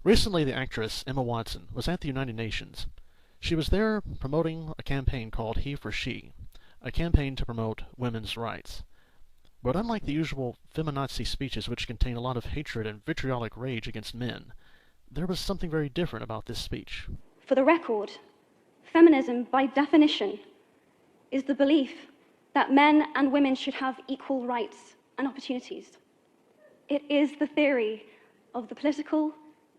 Recently, the actress Emma Watson was at the United Nations. She was there promoting a campaign called He for She, a campaign to promote women's rights. But unlike the usual feminazi speeches which contain a lot of hatred and vitriolic rage against men, there was something very different about this speech. For the record, feminism, by definition, is the belief that men and women should have equal rights and opportunities. It is the theory of the political,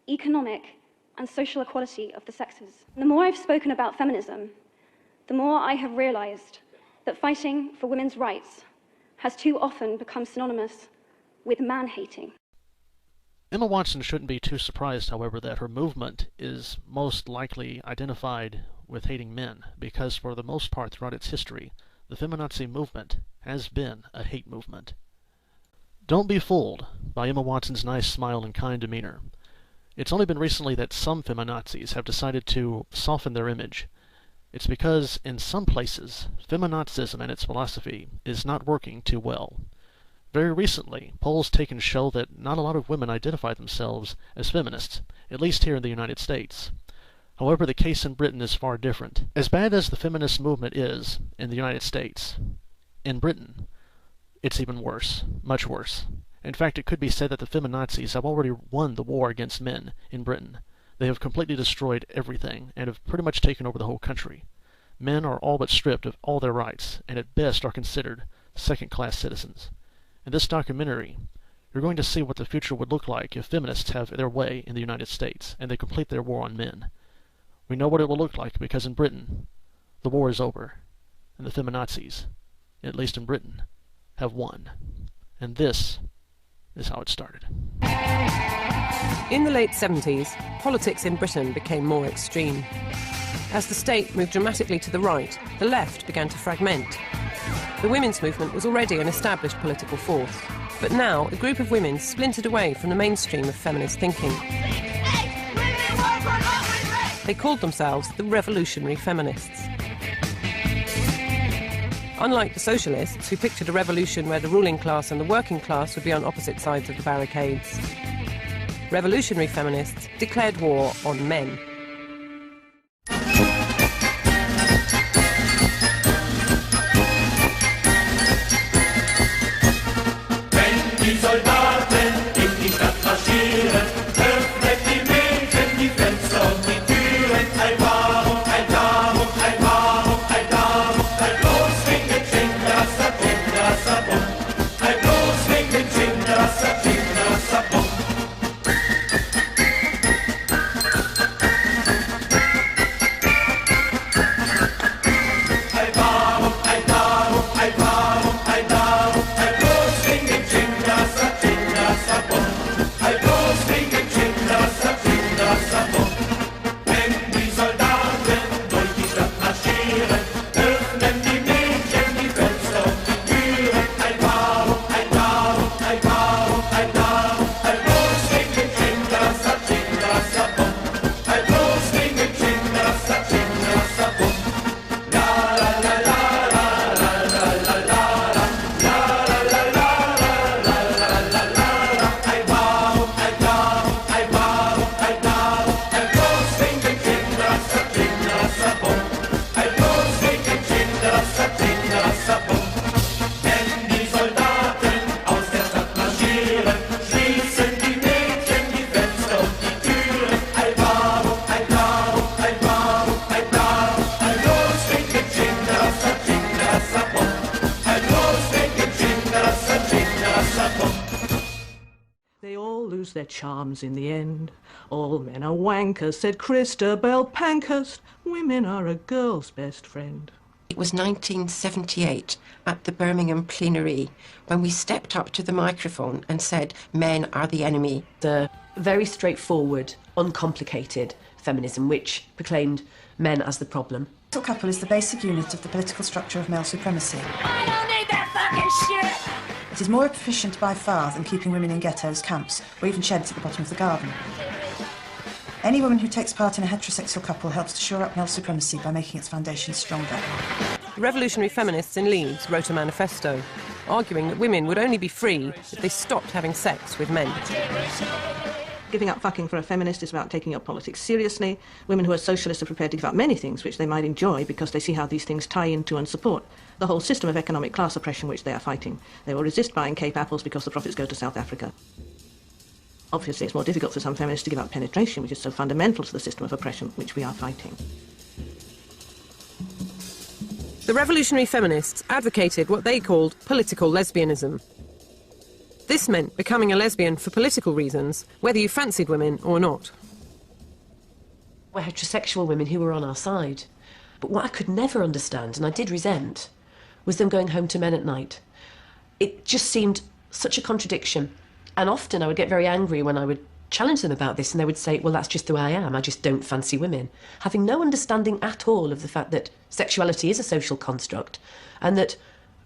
economic, and social equality of the sexes. The more I've spoken about feminism, the more I have realized that fighting for women's rights has too often become synonymous with man-hating. Emma Watson shouldn't be too surprised, however, that her movement is most likely identified with hating men, because for the most part throughout its history, the feminazi movement has been a hate movement. Don't be fooled by Emma Watson's nice smile and kind demeanor. It's only been recently that some feminazis have decided to soften their image. It's because, in some places, feminazism and its philosophy is not working too well. Very recently, polls taken show that not a lot of women identify themselves as feminists, at least here in the United States. However, the case in Britain is far different. As bad as the feminist movement is in the United States, in Britain, it's even worse, much worse. In fact, it could be said that the feminazis have already won the war against men in Britain. They have completely destroyed everything and have pretty much taken over the whole country. Men are all but stripped of all their rights, and at best are considered second-class citizens. In this documentary, you're going to see what the future would look like if feminists have their way in the United States and they complete their war on men. We know what it will look like because in Britain, the war is over, and the feminazis, at least in Britain, have won. And this is how it started. In the late 70s, politics in Britain became more extreme. As the state moved dramatically to the right, the left began to fragment. The women's movement was already an established political force, but now a group of women splintered away from the mainstream of feminist thinking. They called themselves the Revolutionary Feminists. Unlike the socialists, who pictured a revolution where the ruling class and the working class would be on opposite sides of the barricades, revolutionary feminists declared war on men. Their charms in the end. All men are wankers, said Christabel Pankhurst. Women are a girl's best friend. It was 1978 at the Birmingham plenary when we stepped up to the microphone and said men are the enemy. The very straightforward, uncomplicated feminism which proclaimed men as the problem. The couple is the basic unit of the political structure of male supremacy. I don't need that fucking shit! It is more efficient by far than keeping women in ghettos, camps, or even sheds at the bottom of the garden. Any woman who takes part in a heterosexual couple helps to shore up male supremacy by making its foundations stronger. The revolutionary feminists in Leeds wrote a manifesto, arguing that women would only be free if they stopped having sex with men. Giving up fucking for a feminist is about taking up politics seriously. Women who are socialists are prepared to give up many things which they might enjoy because they see how these things tie into and support the whole system of economic class oppression which they are fighting. They will resist buying Cape apples because the profits go to South Africa. Obviously, it's more difficult for some feminists to give up penetration, which is so fundamental to the system of oppression which we are fighting. The revolutionary feminists advocated what they called political lesbianism. This meant becoming a lesbian for political reasons, whether you fancied women or not. We're heterosexual women who were on our side. But what I could never understand, and I did resent, was them going home to men at night. It just seemed such a contradiction. And often I would get very angry when I would challenge them about this, and they would say, well, that's just the way I am, I just don't fancy women. Having no understanding at all of the fact that sexuality is a social construct, and that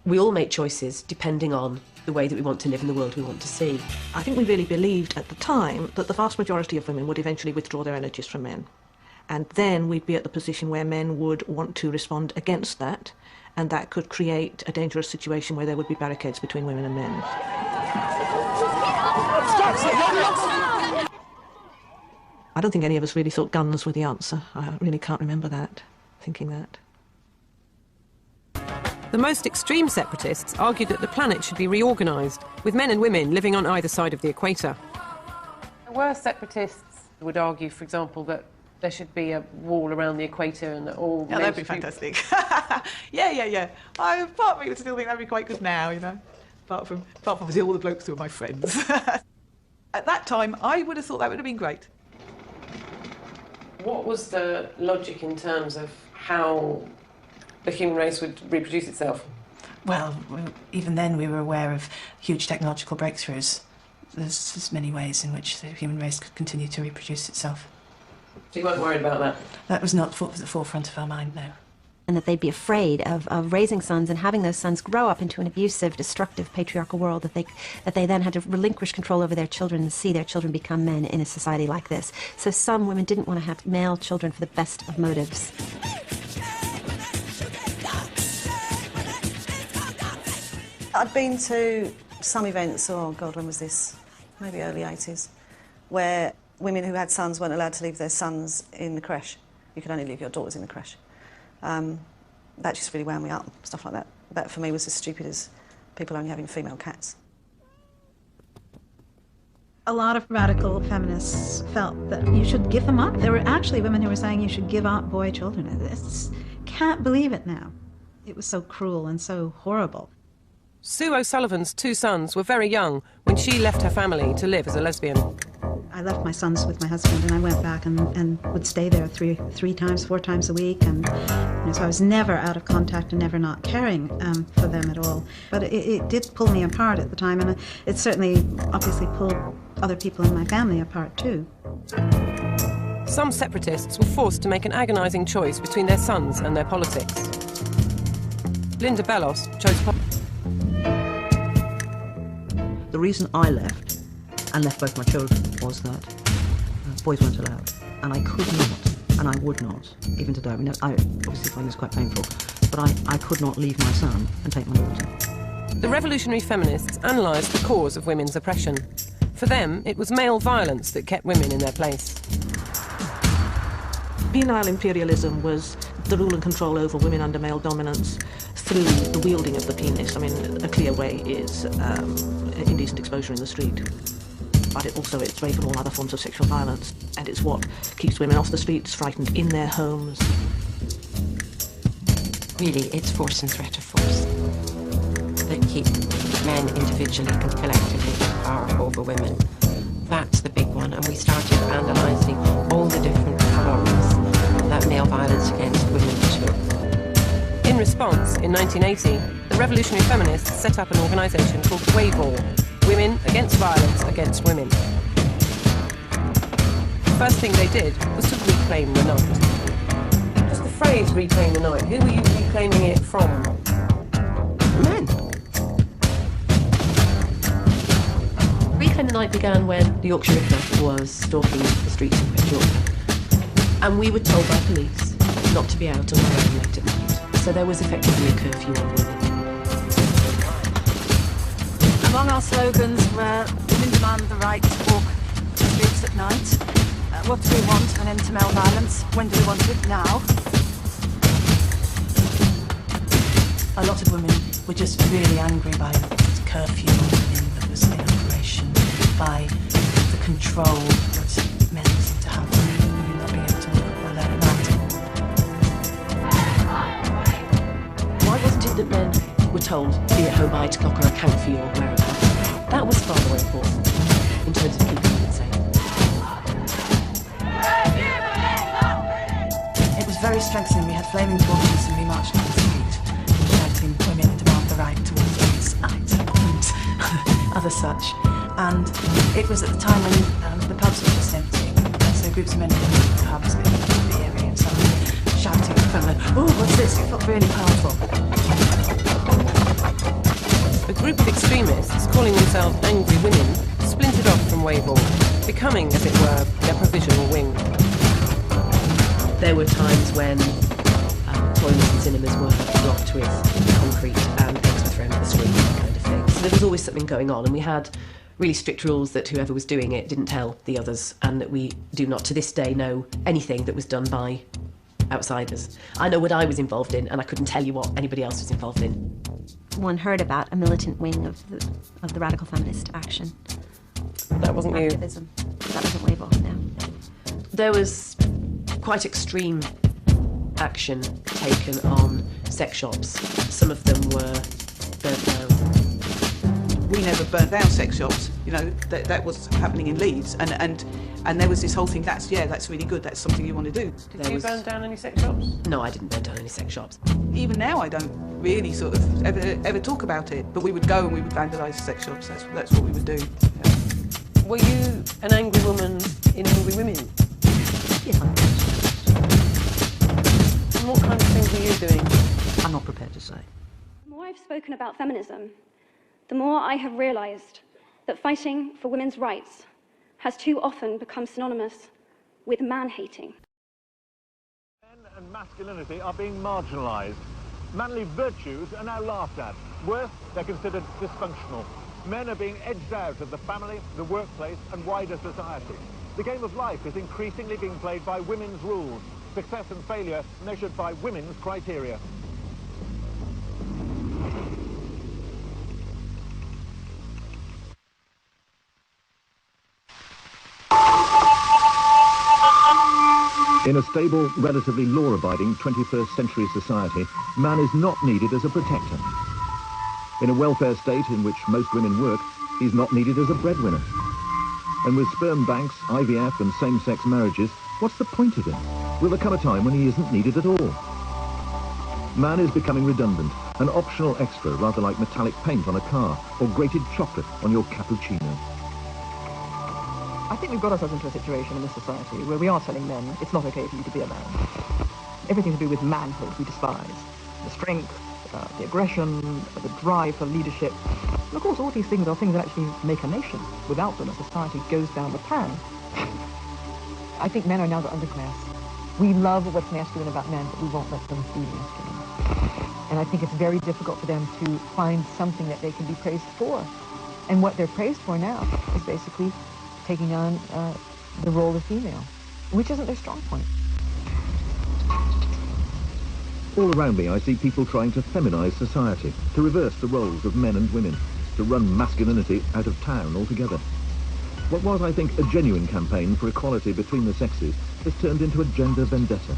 we all make choices depending on the way that we want to live in the world we want to see. I think we really believed at the time that the vast majority of women would eventually withdraw their energies from men. And then we'd be at the position where men would want to respond against that, and that could create a dangerous situation where there would be barricades between women and men. I don't think any of us really thought guns were the answer. I really can't remember that, thinking that. The most extreme separatists argued that the planet should be reorganised, with men and women living on either side of the equator. There were separatists who would argue, for example, that there should be a wall around the equator and that all... Yeah, that'd be fantastic. Yeah. Part of me would still think that'd be quite good now, you know, apart from obviously all the blokes who are my friends. At that time, I would have thought that would have been great. What was the logic in terms of how the human race would reproduce itself? Well, even then we were aware of huge technological breakthroughs. There's many ways in which the human race could continue to reproduce itself. So you weren't worried about that? That was not at the forefront of our mind, no. And that they'd be afraid of raising sons and having those sons grow up into an abusive, destructive, patriarchal world, that they then had to relinquish control over their children and see their children become men in a society like this. So some women didn't want to have male children for the best of motives. I'd been to some events, oh God, when was this? Maybe early 80s, where women who had sons weren't allowed to leave their sons in the creche. You could only leave your daughters in the creche. That just really wound me up, stuff like that. That for me was as stupid as people only having female cats. A lot of radical feminists felt that you should give them up. There were actually women who were saying you should give up boy children. I can't believe it now. It was so cruel and so horrible. Sue O'Sullivan's two sons were very young when she left her family to live as a lesbian. I left my sons with my husband and I went back and would stay there three times, 4 times a week. And so I was never out of contact and never not caring for them at all. But it did pull me apart at the time, and it certainly obviously pulled other people in my family apart too. Some separatists were forced to make an agonising choice between their sons and their politics. Linda Bellos chose politics. The reason I left, and left both my children, was that boys weren't allowed. And I could not, and I would not, even today. I mean, I obviously find this quite painful, but I could not leave my son and take my daughter. The revolutionary feminists analysed the cause of women's oppression. For them, it was male violence that kept women in their place. Penile imperialism was the rule and control over women under male dominance through the wielding of the penis. I mean, a clear way is indecent exposure in the street. But it's way from all other forms of sexual violence. And it's what keeps women off the streets, frightened in their homes. Really, it's force and threat of force that keep men individually and collectively in power over women. That's the big one, and we started analysing all the different forms that male violence against women took. In response, in 1980, the revolutionary feminists set up an organisation called WAVOR, Women Against Violence Against Women. The first thing they did was to reclaim the night. Just the phrase reclaim the night, who were you reclaiming it from? Men. Reclaim the Night began when the Yorkshire Ripper was stalking the streets of West Yorkshire. And we were told by police not to be out on our own late at night. So there was effectively a curfew on women. Among our slogans were women demand the right to walk the streets sex at night. What do we want? An end to male violence. When do we want it? Now. A lot of women were just really angry by the curfew that was in operation, by the control that men seem to have over women not being able to walk up alone at night. Why wasn't it that men were told, be at home by 8 o'clock or account for your whereabouts? That was far more important in terms of keeping women safe. It was very strengthening. We had flaming torches and we marched down the street, shouting, women demand the right to water sight and other such. And it was at the time when the pubs were just empty, and so groups of men came into the pubs, beer and someone shouting at the phone, oh, what's this? It felt really powerful. A group of extremists, calling themselves Angry Women, splintered off from Wavell, becoming, as it were, their provisional wing. There were times when toilets and cinemas were blocked with concrete and eggs were thrown at the screen, that kind of thing. So there was always something going on, and we had really strict rules that whoever was doing it didn't tell the others, and that we do not to this day know anything that was done by outsiders. I know what I was involved in, and I couldn't tell you what anybody else was involved in. One heard about a militant wing of the radical feminist action. That wasn't you. Activism. That wasn't Wavell, no. There was quite extreme action taken on sex shops. Some of them were burnt down. We never burnt down sex shops. You know, that was happening in Leeds, and there was this whole thing. That's really good. That's something you want to do. Did you burn down any sex shops? No, I didn't burn down any sex shops. Even now, I don't really sort of ever talk about it. But we would go and we would vandalise sex shops. That's what we would do. Yeah. Were you an angry woman in Angry Women? Yes, I was. And what kind of things were you doing? I'm not prepared to say. The more I've spoken about feminism, the more I have realised that fighting for women's rights has too often become synonymous with man-hating. Men and masculinity are being marginalised. Manly virtues are now laughed at. Worse, they're considered dysfunctional. Men are being edged out of the family, the workplace and wider society. The game of life is increasingly being played by women's rules. Success and failure measured by women's criteria. In a stable, relatively law-abiding 21st century society, man is not needed as a protector. In a welfare state in which most women work, he's not needed as a breadwinner. And with sperm banks, IVF and same-sex marriages, what's the point of him? Will there come a time when he isn't needed at all? Man is becoming redundant, an optional extra rather like metallic paint on a car or grated chocolate on your cappuccino. I think we've got ourselves into a situation in this society where we are telling men it's not okay for you to be a man. Everything to do with manhood we despise. The strength, the aggression, the drive for leadership. And of course all these things are things that actually make a nation. Without them a society goes down the pan. I think men are now the underclass. We love what's masculine about men, but we won't let them be masculine. And I think it's very difficult for them to find something that they can be praised for. And what they're praised for now is basically taking on the role of female, which isn't their strong point. All around me I see people trying to feminize society, to reverse the roles of men and women, to run masculinity out of town altogether. What was, I think, a genuine campaign for equality between the sexes has turned into a gender vendetta.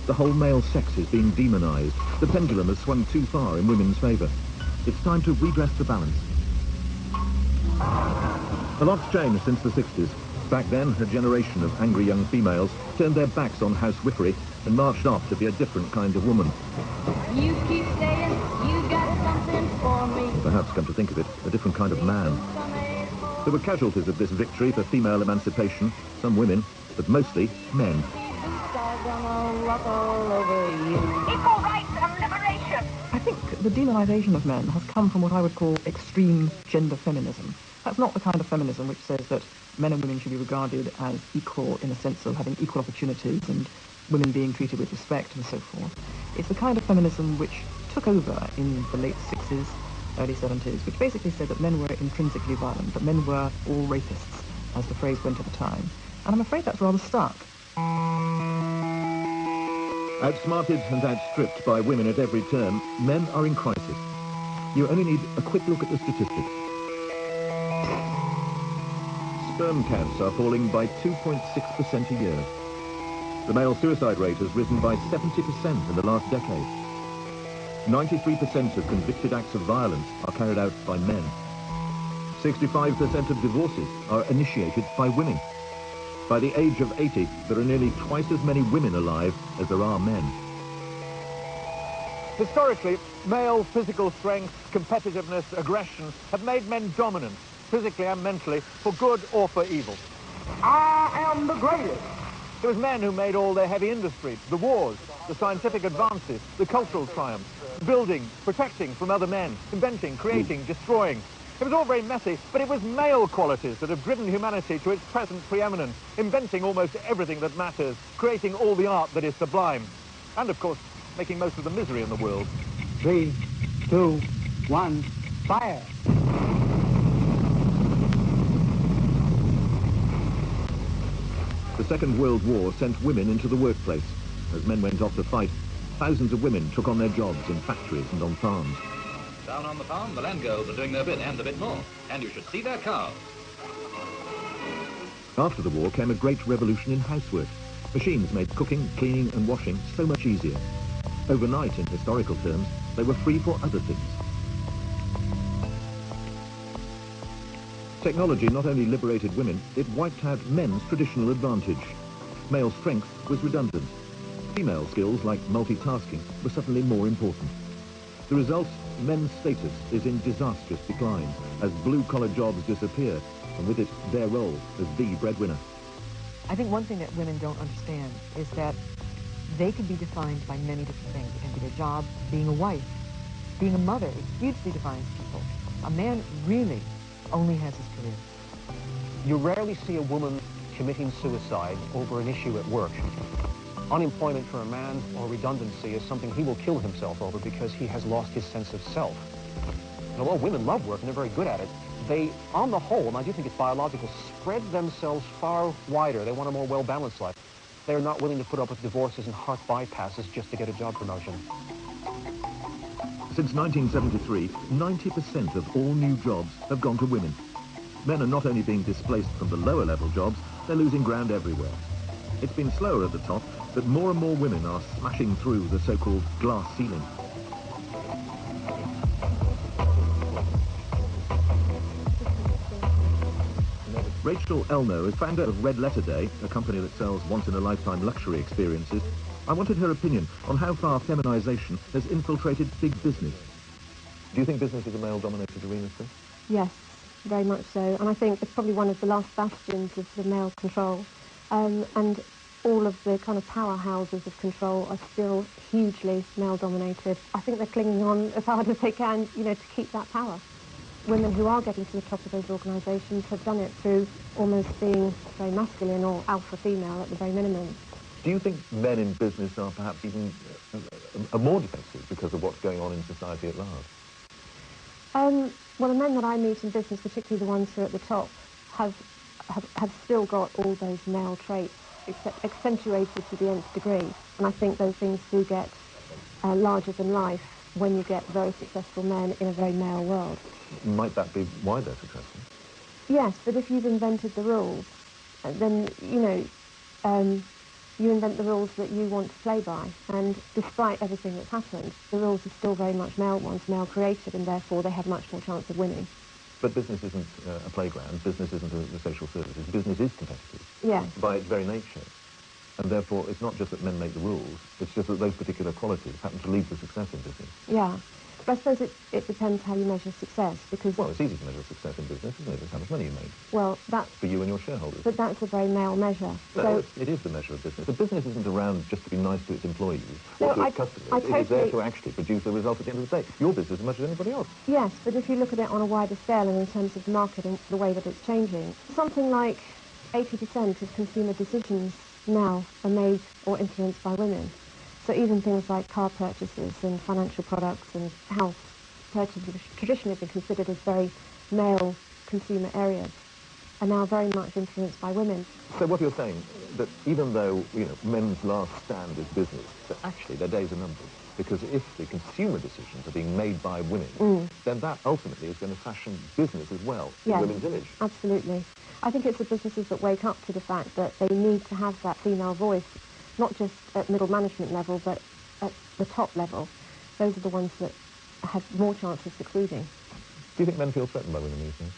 The whole male sex is being demonized. The pendulum has swung too far in women's favour. It's time to redress the balance. A lot's changed since the 60s. Back then, a generation of angry young females turned their backs on housewifery and marched off to be a different kind of woman. You keep saying you got something for me. Or perhaps, come to think of it, a different kind of man. There were casualties of this victory for female emancipation, some women, but mostly men. Equal rights and liberation. I think the demonization of men has come from what I would call extreme gender feminism. That's not the kind of feminism which says that men and women should be regarded as equal in a sense of having equal opportunities and women being treated with respect and so forth. It's the kind of feminism which took over in the late 60s, early 70s, which basically said that men were intrinsically violent, that men were all rapists, as the phrase went at the time. And I'm afraid that's rather stuck. Outsmarted and outstripped by women at every turn, men are in crisis. You only need a quick look at the statistics. Sperm counts are falling by 2.6% a year. The male suicide rate has risen by 70% in the last decade. 93% of convicted acts of violence are carried out by men. 65% of divorces are initiated by women. By the age of 80, there are nearly twice as many women alive as there are men. Historically, male physical strength, competitiveness, aggression have made men dominant, physically and mentally, for good or for evil. I am the greatest. It was men who made all their heavy industry, the wars, the scientific advances, the cultural triumphs, building, protecting from other men, inventing, creating, destroying. It was all very messy, but it was male qualities that have driven humanity to its present preeminence, inventing almost everything that matters, creating all the art that is sublime, and, of course, making most of the misery in the world. 3, 2, 1, fire! The Second World War sent women into the workplace. As men went off to fight, thousands of women took on their jobs in factories and on farms. Down on the farm, the land girls are doing their bit and a bit more. And you should see their cows. After the war came a great revolution in housework. Machines made cooking, cleaning and washing so much easier. Overnight, in historical terms, they were free for other things. Technology not only liberated women, it wiped out men's traditional advantage. Male strength was redundant. Female skills like multitasking were suddenly more important. The result, men's status is in disastrous decline as blue-collar jobs disappear, and with it, their role as the breadwinner. I think one thing that women don't understand is that they can be defined by many different things. It can be their job, being a wife, being a mother. It hugely defines people. A man really only has his career. You rarely see a woman committing suicide over an issue at work. Unemployment for a man or redundancy is something he will kill himself over because he has lost his sense of self. And although women love work and they're very good at it, they, on the whole, and I do think it's biological, spread themselves far wider. They want a more well-balanced life. They're not willing to put up with divorces and heart bypasses just to get a job promotion. Since 1973, 90% of all new jobs have gone to women. Men are not only being displaced from the lower-level jobs, they're losing ground everywhere. It's been slower at the top, but more and more women are smashing through the so-called glass ceiling. Rachel Elno is founder of Red Letter Day, a company that sells once-in-a-lifetime luxury experiences. I wanted her opinion on how far feminization has infiltrated big business. Do you think business is a male-dominated arena still? Yes, very much so. And I think it's probably one of the last bastions of the male control. And all of the kind of powerhouses of control are still hugely male-dominated. I think they're clinging on as hard as they can, you know, to keep that power. Women who are getting to the top of those organisations have done it through almost being very masculine or alpha female at the very minimum. Do you think men in business are perhaps even are more defensive because of what's going on in society at large? Well, the men that I meet in business, particularly the ones who are at the top, have still got all those male traits, accentuated to the nth degree. And I think those things do get larger than life when you get very successful men in a very male world. Might that be why they're successful? Yes, but if you've invented the rules, then, you know, you invent the rules that you want to play by. And despite everything that's happened, the rules are still very much male ones, male created, and therefore they have much more chance of winning. But business isn't a playground, business isn't a social service, business is competitive. Yes. By its very nature. And therefore, it's not just that men make the rules, it's just that those particular qualities happen to lead to success in business. Yeah. But I suppose it depends how you measure success, because... Well, it's easy to measure success in business, isn't it? It's how much money you make. Well, that's... For you and your shareholders. But that's a very male measure. No, it is the measure of business. A business isn't around just to be nice to its employees or to its customers. Totally... It is there to actually produce a result at the end of the day. Your business as much as anybody else. Yes, but if you look at it on a wider scale and in terms of the market and the way that it's changing, something like 80% of consumer decisions now are made or influenced by women. So even things like car purchases and financial products and house purchases have traditionally been considered as very male consumer areas. are now very much influenced by women. So what you're saying, that even though, men's last stand is business, that actually their days are numbered. Because if the consumer decisions are being made by women, then that ultimately is going to fashion business as well, in women's image. Absolutely. I think it's the businesses that wake up to the fact that they need to have that female voice, not just at middle management level, but at the top level. Those are the ones that have more chance of succeeding. Do you think men feel threatened by women these days?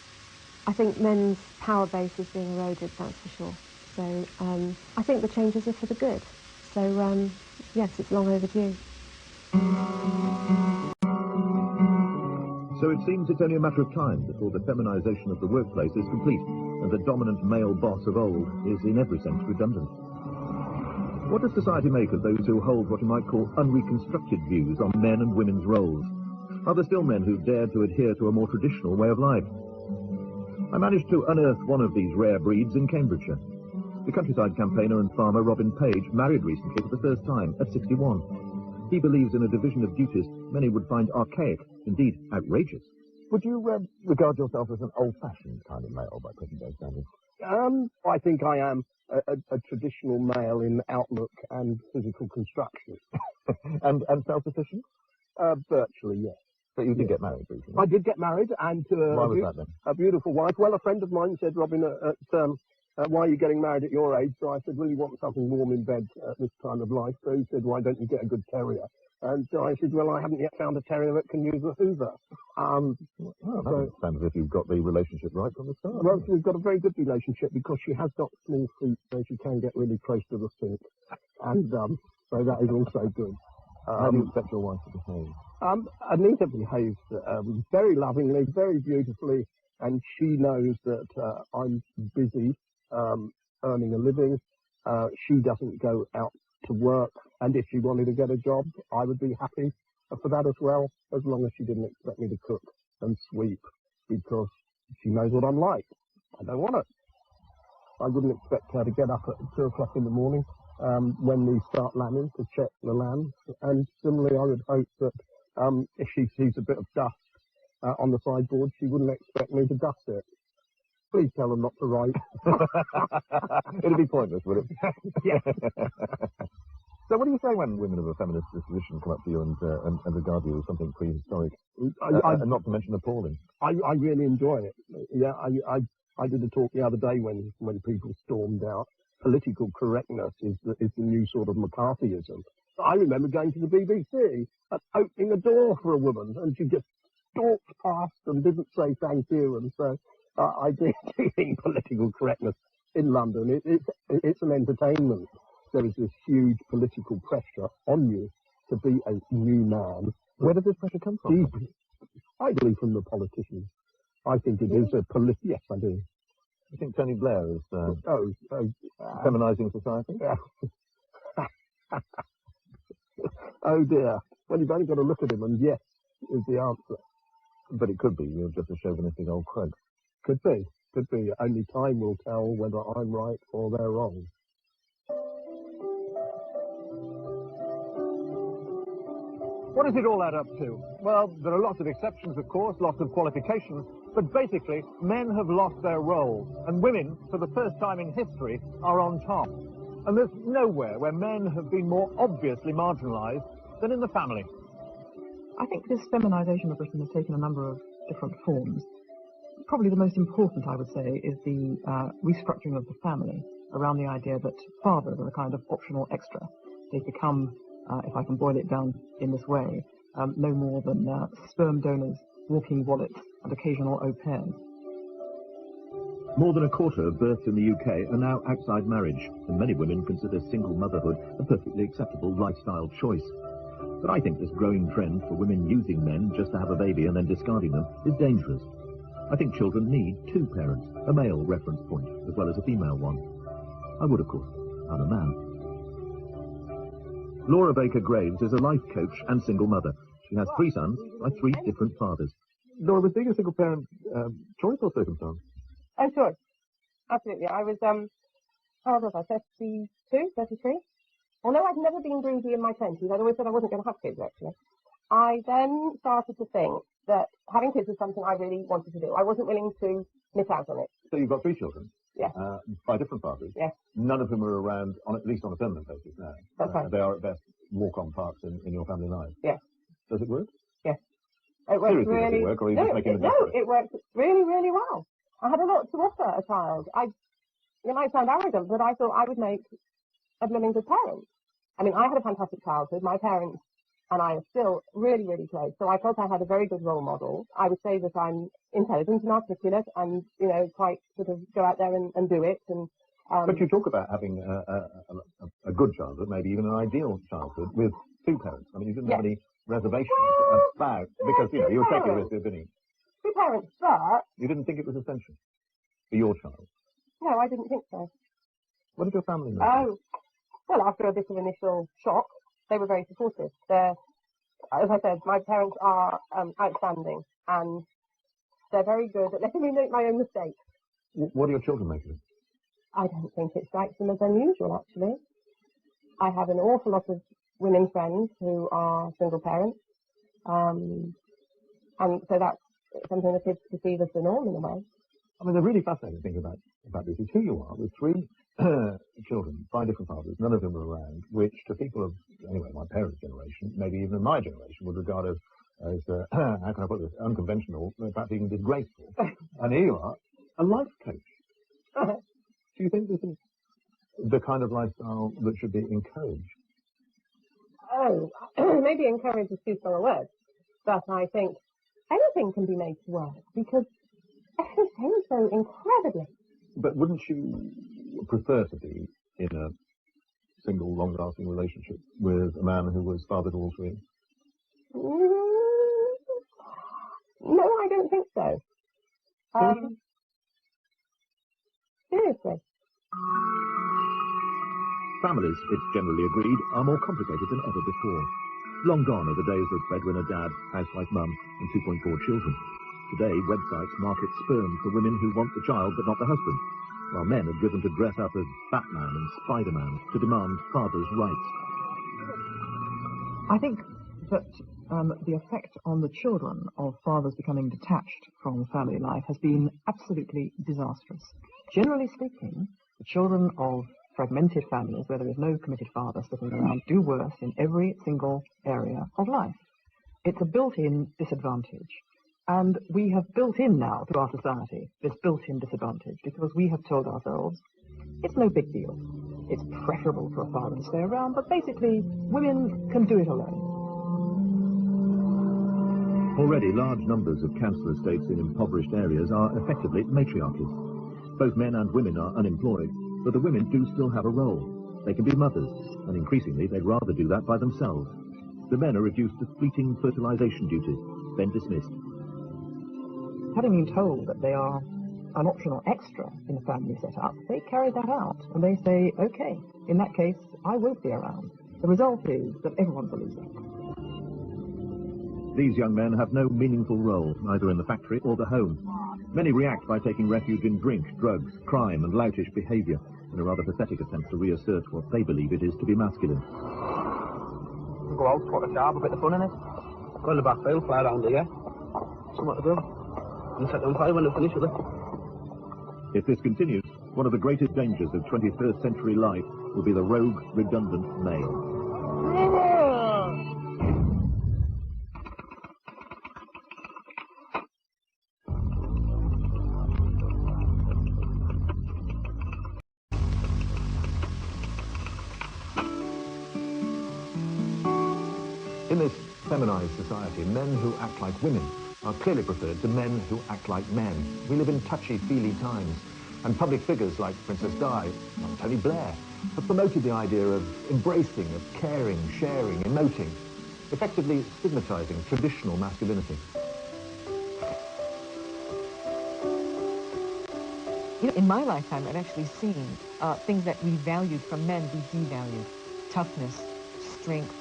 I think men's power base is being eroded, that's for sure. So I think the changes are for the good. So yes, it's long overdue. So it seems it's only a matter of time before the feminisation of the workplace is complete and the dominant male boss of old is in every sense redundant. What does society make of those who hold what you might call unreconstructed views on men and women's roles? Are there still men who dare to adhere to a more traditional way of life? I managed to unearth one of these rare breeds in Cambridgeshire. The countryside campaigner and farmer Robin Page married recently for the first time at 61. He believes in a division of duties many would find archaic, indeed outrageous. Would you regard yourself as an old-fashioned kind of male by present-day standards? I think I am a traditional male in outlook and physical construction. and self-sufficient? Virtually, yes. But you did get married recently? I did get married, and to Why was that, then? a beautiful wife. Well, a friend of mine said, Robin, why are you getting married at your age? So I said, well, you want something warm in bed at this time of life. So he said, why don't you get a good terrier? And so I said, well, I haven't yet found a terrier that can use a hoover. That sounds as if you've got the relationship right from the start. Well, we've got a very good relationship because she has got small feet, so she can get really close to the sink. And so that is also good. How do you expect your wife to behave? Anita behaves very lovingly, very beautifully, and she knows that I'm busy earning a living. She doesn't go out to work, and if she wanted to get a job, I would be happy for that as well, as long as she didn't expect me to cook and sweep, because she knows what I'm like. I don't want it. I wouldn't expect her to get up at 2 o'clock in the morning when we start lambing to check the lambs, and similarly I would hope that if she sees a bit of dust on the sideboard, she wouldn't expect me to dust it. Please tell them not to write. It'd be pointless, would it? Yeah. So what do you say when women of a feminist disposition come up to you and regard you as something prehistoric? And not to mention appalling. I really enjoy it. Yeah, I did a talk the other day when people stormed out. Political correctness is the new sort of McCarthyism. I remember going to the BBC and opening a door for a woman, and she just stalked past and didn't say thank you. And so I do think political correctness in London, it's an entertainment. There is this huge political pressure on you to be a new man. Where does this pressure come from? I believe from the politicians. I think it is a yes, I do. You think Tony Blair is feminising society? Oh dear. Well, you've only got to look at him, and yes is the answer. But it could be you're just a chauvinistic old crud. Could be. Could be. Only time will tell whether I'm right or they're wrong. What does it all add up to? Well, there are lots of exceptions, of course, lots of qualifications, but basically, men have lost their role, and women, for the first time in history, are on top. And there's nowhere where men have been more obviously marginalised than in the family. I think this feminisation of Britain has taken a number of different forms. Probably the most important, I would say, is the restructuring of the family around the idea that fathers are a kind of optional extra. They've become, if I can boil it down in this way, no more than sperm donors, walking wallets, and occasional au pairs. More than a quarter of births in the UK are now outside marriage, and many women consider single motherhood a perfectly acceptable lifestyle choice. But I think this growing trend for women using men just to have a baby and then discarding them is dangerous. I think children need two parents, a male reference point, as well as a female one. I would, of course, have a man. Laura Baker-Graves is a life coach and single mother. She has 3 sons by 3 different fathers. Laura, was being a single parent choice or circumstance? Oh, sure. Absolutely. I was, how old was I? 32, 33? Although I'd never been greedy in my 20s, I'd always said I wasn't going to have kids, actually. I then started to think, that having kids was something I really wanted to do. I wasn't willing to miss out on it. So you've got 3 children? Yes. By different fathers? Yes. None of whom are around, at least on a permanent basis now? That's right. They are at best walk-on parts in your family life? Yes. Does it work? Yes. It works Seriously, really... does it work, or are you just making No, it works really, really well. I had a lot to offer a child. It might sound arrogant, but I thought I would make a blooming good parent. I mean, I had a fantastic childhood. My parents and I are still really, really close. So I felt I had a very good role model. I would say that I'm intelligent and articulate and, you know, quite sort of go out there and do it. And But you talk about having a good childhood, maybe even an ideal childhood, with 2 parents. I mean, you didn't have any reservations about, because, you know, you were taking a risk of being 2 parents, but... You didn't think it was essential for your child? No, I didn't think so. What did your family make? Oh, well, after a bit of initial shock, they were very supportive. As I said, my parents are outstanding, and they're very good at letting me make my own mistakes. What do your children make of it? I don't think it strikes them as unusual, actually. I have an awful lot of women friends who are single parents, and so that's something the kids perceive as the norm in a way. I mean, the really fascinating thing about this is who you are, with 3 children by different fathers, none of them are around, which to people of, anyway, my parents' generation, maybe even my generation, would regard as how can I put this, unconventional, perhaps even disgraceful. And here you are, a life coach. Do you think this is the kind of lifestyle that should be encouraged? Oh, maybe encourage is too strong a word, but I think anything can be made to work, because everything's changed so incredibly. But wouldn't you prefer to be in a single, long-lasting relationship with a man who was father to all 3? No, I don't think so. Seriously. Families, it's generally agreed, are more complicated than ever before. Long gone are the days of breadwinner dad, housewife mum, and 2.4 children. Today, websites market sperm for women who want the child but not the husband, while men are driven to dress up as Batman and Spider-Man to demand father's rights. I think that the effect on the children of fathers becoming detached from family life has been absolutely disastrous. Generally speaking, the children of fragmented families, where there is no committed father sitting around, do worse in every single area of life. It's a built-in disadvantage. And we have built in now to our society this built-in disadvantage because we have told ourselves it's no big deal. It's preferable for a father to stay around, but basically women can do it alone. Already large numbers of council estates in impoverished areas are effectively matriarchies. Both men and women are unemployed, but the women do still have a role. They can be mothers, and increasingly they'd rather do that by themselves. The men are reduced to fleeting fertilization duties, then dismissed. Having been told that they are an optional extra in the family setup, they carry that out, and they say, okay, in that case, I won't be around. The result is that everyone's a loser. These young men have no meaningful role, either in the factory or the home. Many react by taking refuge in drink, drugs, crime, and loutish behaviour, in a rather pathetic attempt to reassert what they believe it is to be masculine. Go out, squat a job, a bit of fun in it. Go in the back field, fly around here. Something to do. And set them fire when they finish with it. If this continues, one of the greatest dangers of 21st century life will be the rogue, redundant male. In this feminized society, men who act like women are clearly preferred to men who act like men. We live in touchy-feely times, and public figures like Princess Di and Tony Blair have promoted the idea of embracing, of caring, sharing, emoting, effectively stigmatizing traditional masculinity. You know, in my lifetime, I've actually seen things that we valued from men be devalued. Toughness, strength,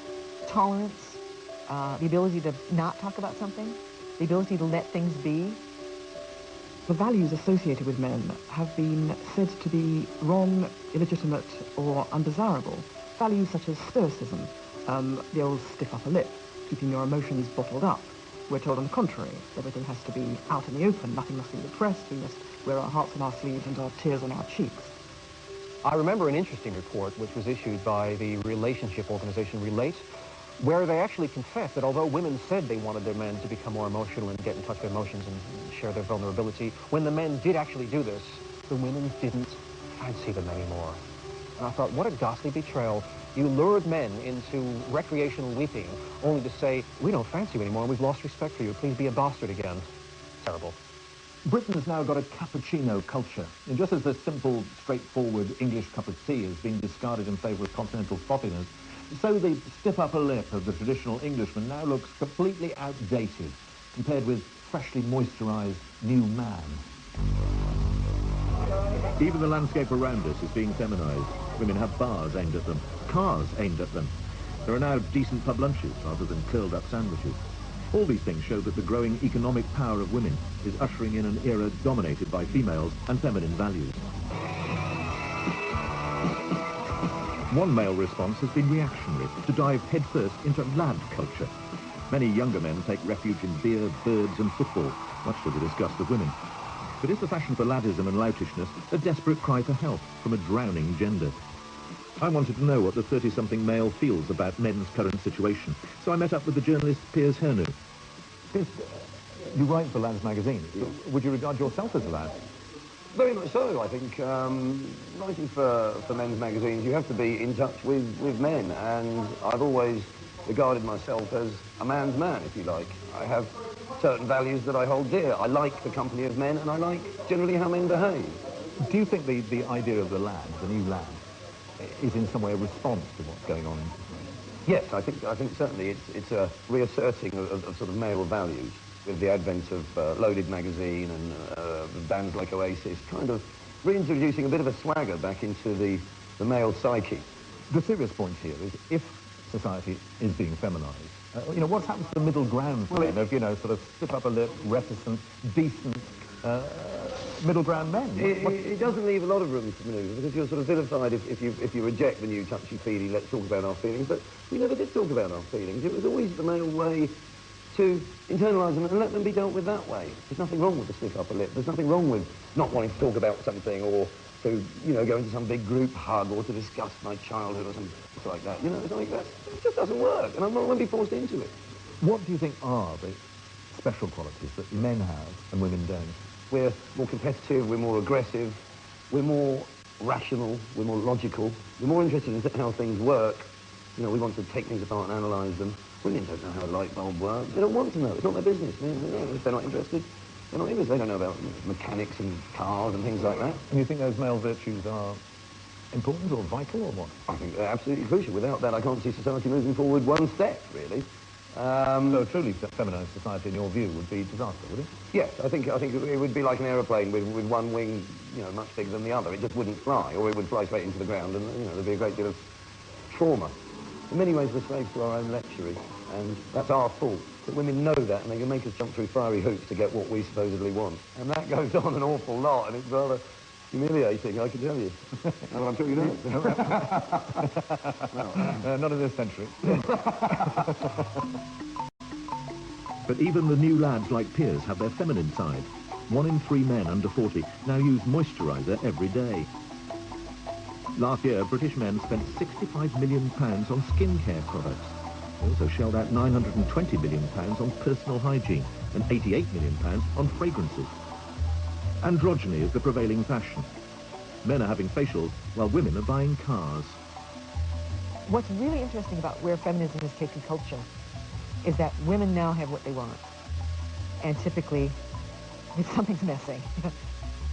tolerance, the ability to not talk about something, the ability to let things be. The values associated with men have been said to be wrong, illegitimate, or undesirable. Values such as stoicism, the old stiff upper lip, keeping your emotions bottled up, We're told on the contrary, everything has to be out in the open, nothing must be repressed, we must wear our hearts on our sleeves and our tears on our cheeks. I remember an interesting report which was issued by the relationship organization Relate, where they actually confessed that although women said they wanted their men to become more emotional and get in touch with emotions and share their vulnerability, when the men did actually do this, the women didn't fancy them anymore. And I thought, what a ghastly betrayal. You lured men into recreational weeping, only to say, we don't fancy you anymore, and we've lost respect for you. Please be a bastard again. Terrible. Britain's now got a cappuccino culture. And just as the simple, straightforward English cup of tea has been discarded in favour of continental frothiness, so the stiff upper lip of the traditional Englishman now looks completely outdated compared with freshly moisturised new man. Even the landscape around us is being feminised. Women have bars aimed at them, cars aimed at them. There are now decent pub lunches rather than curled-up sandwiches. All these things show that the growing economic power of women is ushering in an era dominated by females and feminine values. One male response has been reactionary, to dive headfirst into lad culture. Many younger men take refuge in beer, birds and football, much to the disgust of women. But is the fashion for laddism and loutishness a desperate cry for help from a drowning gender? I wanted to know what the 30-something male feels about men's current situation, so I met up with the journalist Piers Hernu. Piers, you write for Lads magazine. Would you regard yourself as a lad? Very much so, I think. Writing for men's magazines, you have to be in touch with men, and I've always regarded myself as a man's man, if you like. I have certain values that I hold dear. I like the company of men, and I like generally how men behave. Do you think the idea of the lad, the new lad, is in some way a response to what's going on? Yes, I think certainly it's a reasserting of sort of male values with the advent of Loaded magazine and bands like Oasis, kind of reintroducing a bit of a swagger back into the male psyche. The serious point here is if society is being feminised, you know, what's happened to the middle ground for men of, you know, sort of stiff upper lip, reticent, decent, middle ground men? It doesn't leave a lot of room for manoeuvre because you're sort of vilified if you reject the new touchy-feely, let's talk about our feelings, but we never did talk about our feelings. It was always the male way to internalise them and let them be dealt with that way. There's nothing wrong with the stiff upper lip. There's nothing wrong with not wanting to talk about something or to, you know, go into some big group hug or to discuss my childhood or something like that. You know, it's like that. It just doesn't work, and I won't be forced into it. What do you think are the special qualities that men have and women don't? We're more competitive, we're more aggressive, we're more rational, we're more logical, we're more interested in how things work. You know, we want to take things apart and analyse them. Women don't know how a light bulb works. They don't want to know. It's not their business. If they're not interested, they're not interested. They don't know about mechanics and cars and things like that. And you think those male virtues are important or vital or what? I think they're absolutely crucial. Without that, I can't see society moving forward one step, really. So a truly feminised society, in your view, would be disaster, would it? Yes, I think it would be like an aeroplane with one wing, you know, much bigger than the other. It just wouldn't fly, or it would fly straight into the ground, and you know, there'd be a great deal of trauma. In many ways, we're slaves to our own lechery, and that's our fault. But women know that, and they can make us jump through fiery hoops to get what we supposedly want. And that goes on an awful lot, and it's rather humiliating, I can tell you. Well, I'm sure you know. Not in this century. But even the new lads like Piers have their feminine side. 1 in 3 men under 40 now use moisturiser every day. Last year, British men spent £65 million on skincare products. They also shelled out £920 million on personal hygiene and £88 million on fragrances. Androgyny is the prevailing fashion. Men are having facials while women are buying cars. What's really interesting about where feminism has taken culture is that women now have what they want. And typically, something's missing.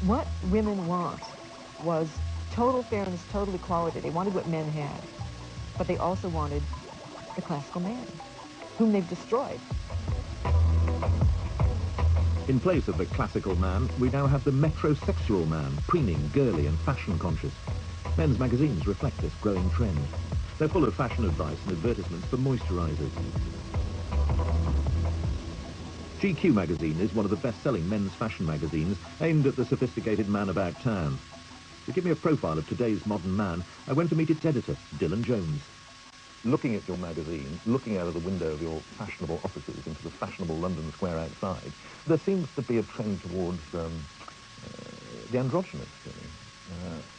What women want was total fairness, total equality. They wanted what men had. But they also wanted the classical man, whom they've destroyed. In place of the classical man, we now have the metrosexual man, preening, girly and fashion-conscious. Men's magazines reflect this growing trend. They're full of fashion advice and advertisements for moisturisers. GQ magazine is one of the best-selling men's fashion magazines aimed at the sophisticated man about town. To give me a profile of today's modern man, I went to meet its editor, Dylan Jones. looking at your magazine, looking out of the window of your fashionable offices into the fashionable London square outside, there seems to be a trend towards the androgynous,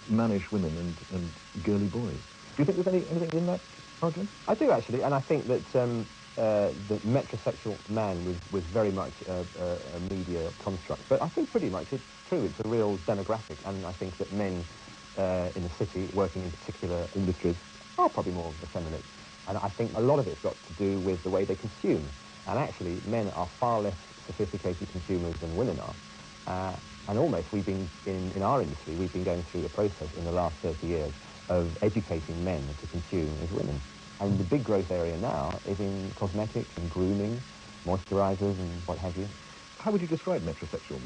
mannish women and girly boys. Do you think there's anything in that argument? I do, actually, and I think that the metrosexual man was very much a media construct. But I think pretty much it's true. It's a real demographic, and I think that men in the city, working in particular industries, are probably more effeminate. And I think a lot of it's got to do with the way they consume. And actually, men are far less sophisticated consumers than women are. And almost, we've been, in our industry, we've been going through a process in the last 30 years of educating men to consume as women. And the big growth area now is in cosmetics and grooming, moisturizers and what have you. How would you describe metrosexual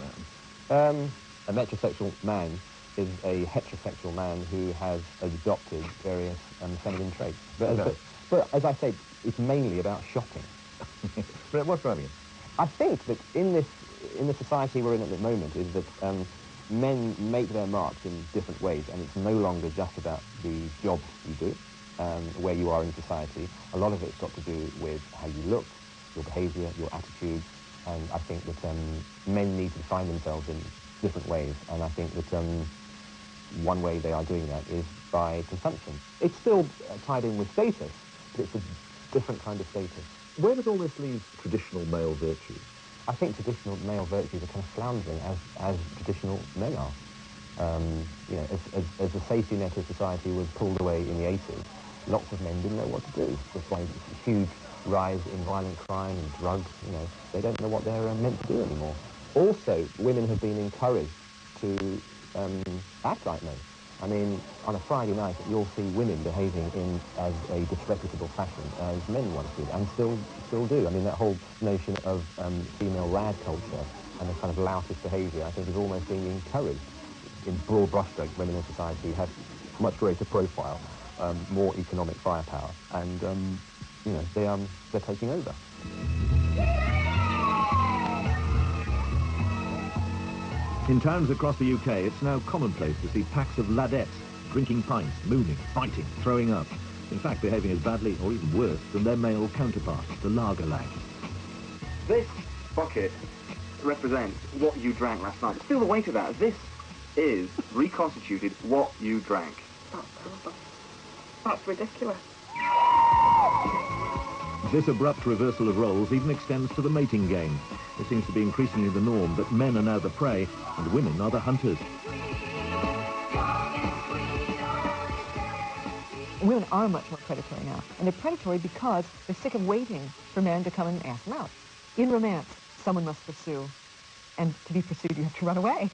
man? A metrosexual man is a heterosexual man who has adopted various feminine traits. But as I say, it's mainly about shopping. But what's driving it? I think that in the society we're in at the moment is that men make their marks in different ways, and it's no longer just about the jobs you do, where you are in society. A lot of it's got to do with how you look, your behaviour, your attitudes, and I think that men need to define themselves in different ways, and I think that one way they are doing that is by consumption. It's still tied in with status, but it's a different kind of status. Where does all this leave traditional male virtues? I think traditional male virtues are kind of floundering as traditional men are. You know, as the safety net of society was pulled away in the 80s, lots of men didn't know what to do. That's why there's a huge rise in violent crime and drugs. You know, they don't know what they're meant to do anymore. Also, women have been encouraged to act like men. I mean, on a Friday night, you'll see women behaving in as a disreputable fashion as men once did, and still do. I mean, that whole notion of female rad culture and the kind of loutish behaviour, I think, is almost being encouraged. In broad brushstrokes, women in society have much greater profile, more economic firepower, and you know, they're taking over. In towns across the UK, it's now commonplace to see packs of ladettes drinking pints, mooning, fighting, throwing up. In fact, behaving as badly, or even worse, than their male counterparts, the lager lags. This bucket represents what you drank last night. Feel the weight of that. This is reconstituted what you drank. That's ridiculous. This abrupt reversal of roles even extends to the mating game. It seems to be increasingly the norm that men are now the prey and women are the hunters. Women are much more predatory now, and they're predatory because they're sick of waiting for men to come and ask them out. In romance, someone must pursue, and to be pursued, you have to run away.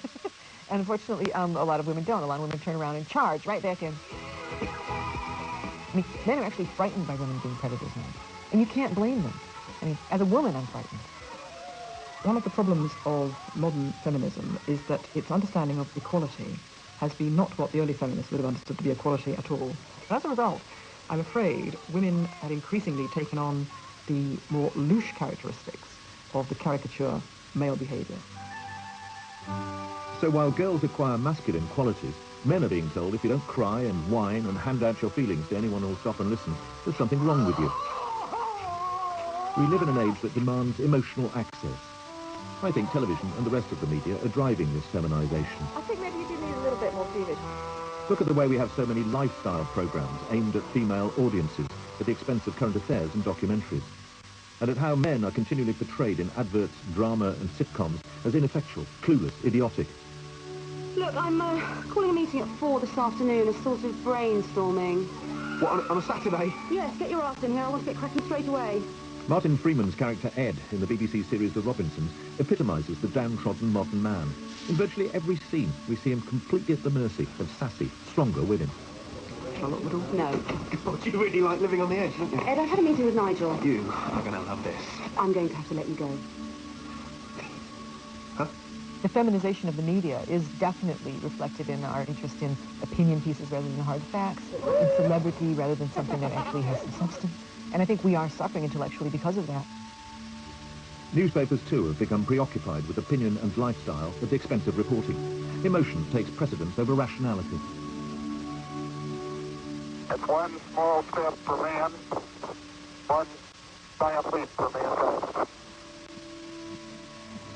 And unfortunately, a lot of women don't. A lot of women turn around and charge right back in. I mean, men are actually frightened by women being predators now, and you can't blame them. I mean, as a woman, I'm frightened. One of the problems of modern feminism is that its understanding of equality has been not what the early feminists would have understood to be equality at all. As a result, I'm afraid women have increasingly taken on the more louche characteristics of the caricature male behaviour. So while girls acquire masculine qualities, men are being told if you don't cry and whine and hand out your feelings to anyone who'll stop and listen, there's something wrong with you. We live in an age that demands emotional access. I think television and the rest of the media are driving this feminisation. I think maybe you do need a little bit more cleavage. Look at the way we have so many lifestyle programmes aimed at female audiences at the expense of current affairs and documentaries. And at how men are continually portrayed in adverts, drama and sitcoms as ineffectual, clueless, idiotic. Look, I'm calling a meeting at 4 this afternoon, a sort of brainstorming. What, on a Saturday? Yes, get your ass in here. I want to get cracking straight away. Martin Freeman's character Ed in the BBC series The Robinsons epitomises the downtrodden modern man. In virtually every scene, we see him completely at the mercy of sassy, stronger women. Shall I lock the door? No. God, you really like living on the edge, don't you? Ed, I've had a meeting with Nigel. You are going to love this. I'm going to have to let you go. Huh? The feminization of the media is definitely reflected in our interest in opinion pieces rather than hard facts, in celebrity rather than something that actually has some substance. And I think we are suffering intellectually because of that. Newspapers, too, have become preoccupied with opinion and lifestyle at the expense of reporting. Emotion takes precedence over rationality. one small step for man, one giant leap for mankind.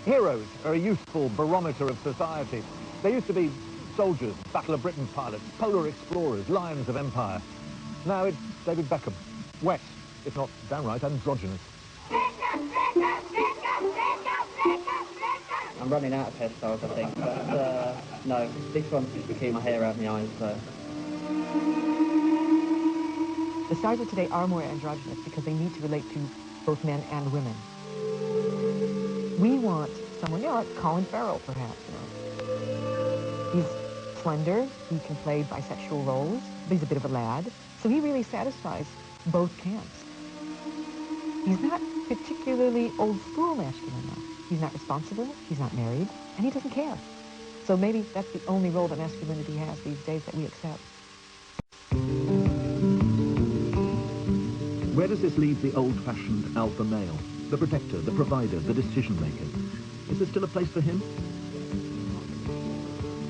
Heroes are a useful barometer of society. They used to be soldiers, Battle of Britain pilots, polar explorers, lions of empire. Now it's David Beckham, wet, if not downright androgynous. I'm running out of hairstyles, I think, but no, this one's just to keep my hair out of my eyes, so. The stars of today are more androgynous because they need to relate to both men and women. We want someone, you know, like Colin Farrell, perhaps, you know. He's slender, he can play bisexual roles, but he's a bit of a lad, so he really satisfies both camps. He's not particularly old-school masculine, though. He's not responsible, he's not married, and he doesn't care. So maybe that's the only role that masculinity has these days that we accept. Where does this leave the old-fashioned alpha male? The protector, the provider, the decision-maker. Is there still a place for him?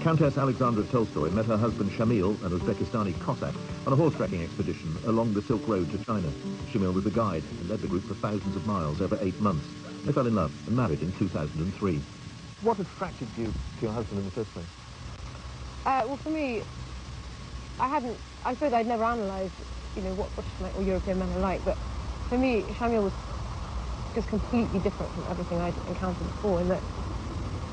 Countess Alexandra Tolstoy met her husband Shamil, an Uzbekistani Cossack, on a horse-tracking expedition along the Silk Road to China. Shamil was the guide and led the group for thousands of miles over 8 months. They fell in love and married in 2003. What attracted you to your husband in the first place? Well, for me, I suppose I'd never analysed, you know, what British or European men are like, but for me, Shamil was just completely different from everything I'd encountered before, in that,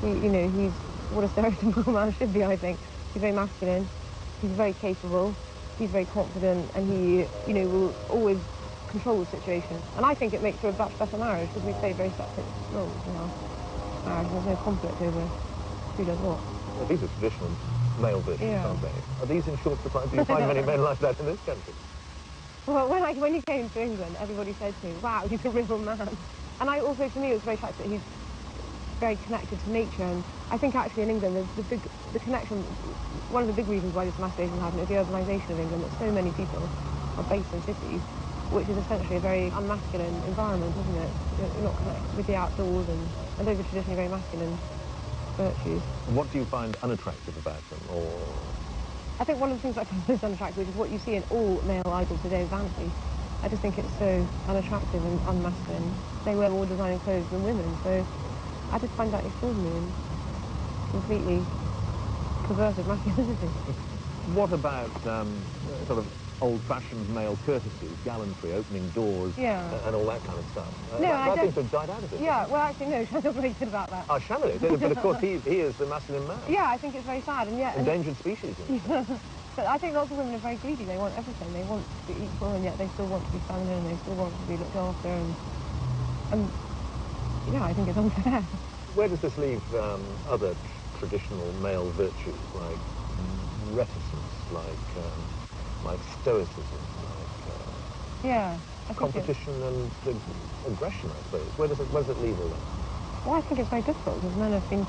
he's what a stereotypical man should be, I think. He's very masculine, he's very capable, he's very confident, and he, will always control the situation. And I think it makes for a much better marriage, because we play very separate roles in our marriage. There's no conflict over who does what. Well, these are traditional male virtues, aren't they? Are these in short supply? Do you find many men like that in this country? Well, when he came to England, everybody said to me, wow, he's a real man. And for me, it was very attractive that he's very connected to nature. And I think actually in England, the connection, one of the big reasons why this mass invasion happened is the urbanisation of England, that so many people are based in cities, which is essentially a very unmasculine environment, isn't it? You're not connected with the outdoors, and those are traditionally very masculine virtues. And what do you find unattractive about them, or...? I think one of the things I find most unattractive, which is what you see in all male idols today, is vanity. I just think it's so unattractive and unmasculine. They wear more designing clothes than women, so I just find that extraordinary and completely perverted masculinity. What about sort of old-fashioned male courtesy, gallantry, opening doors, and all that kind of stuff? That seems to have died out of it. Yeah, well, actually, no, Shamil's very good about that. Oh, Shamil is, but of course he is the masculine man. Yeah, I think it's very sad, and yet... Endangered species. But I think lots of women are very greedy. They want everything. They want to be equal, and yet they still want to be feminine, and they still want to be looked after, and yeah, I think it's unfair. Where does this leave other traditional male virtues, like reticence, like stoicism, like competition and aggression, I suppose? Where does it leave all that? Well, I think it's very difficult, because men have been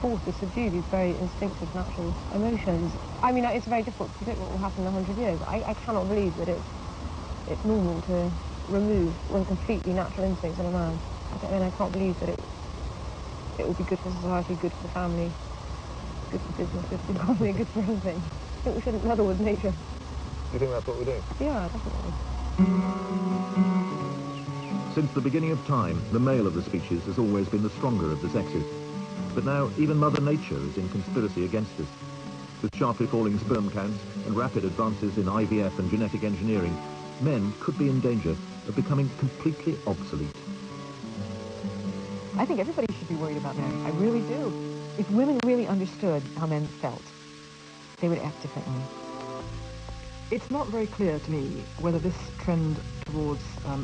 forced to subdue these very instinctive, natural emotions. I mean, it's very difficult to predict what will happen in 100 years. I cannot believe that it's normal to remove one completely natural instincts in a man. I can't believe that it will be good for society, good for the family, good for business, good for the economy, good for everything. I think we shouldn't meddle with nature. Do you think that's what we do? Yeah, definitely. Since the beginning of time, the male of the species has always been the stronger of the sexes. But now even Mother Nature is in conspiracy against us. With sharply falling sperm counts and rapid advances in IVF and genetic engineering, men could be in danger of becoming completely obsolete. I think everybody should be worried about men. I really do. If women really understood how men felt, they would act differently. It's not very clear to me whether this trend towards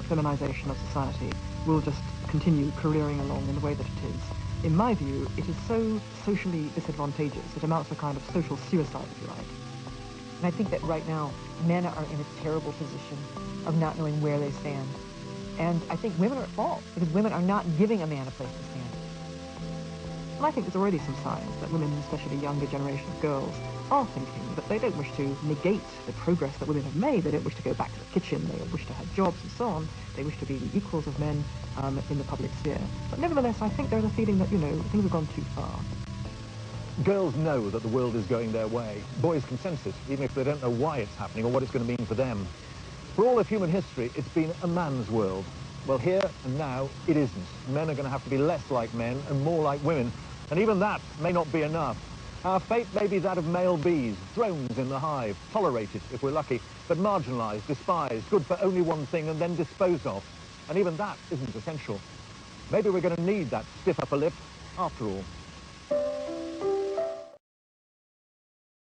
feminization of society will just continue careering along in the way that it is. In my view, it is so socially disadvantageous, it amounts to a kind of social suicide, if you like. And I think that right now, men are in a terrible position of not knowing where they stand. And I think women are at fault, because women are not giving a man a place to stand. And I think there's already some signs that women, especially younger generation of girls, are thinking that they don't wish to negate the progress that women have made. They don't wish to go back to the kitchen. They wish to have jobs and so on. They wish to be the equals of men in the public sphere. But nevertheless, I think there's a feeling that, things have gone too far. Girls know that the world is going their way. Boys can sense it, even if they don't know why it's happening or what it's going to mean for them. For all of human history, it's been a man's world. Well, here and now, it isn't. Men are going to have to be less like men and more like women, and even that may not be enough. Our fate may be that of male bees, drones in the hive, tolerated if we're lucky, but marginalised, despised, good for only one thing and then disposed of. And even that isn't essential. Maybe we're going to need that stiff upper lip after all.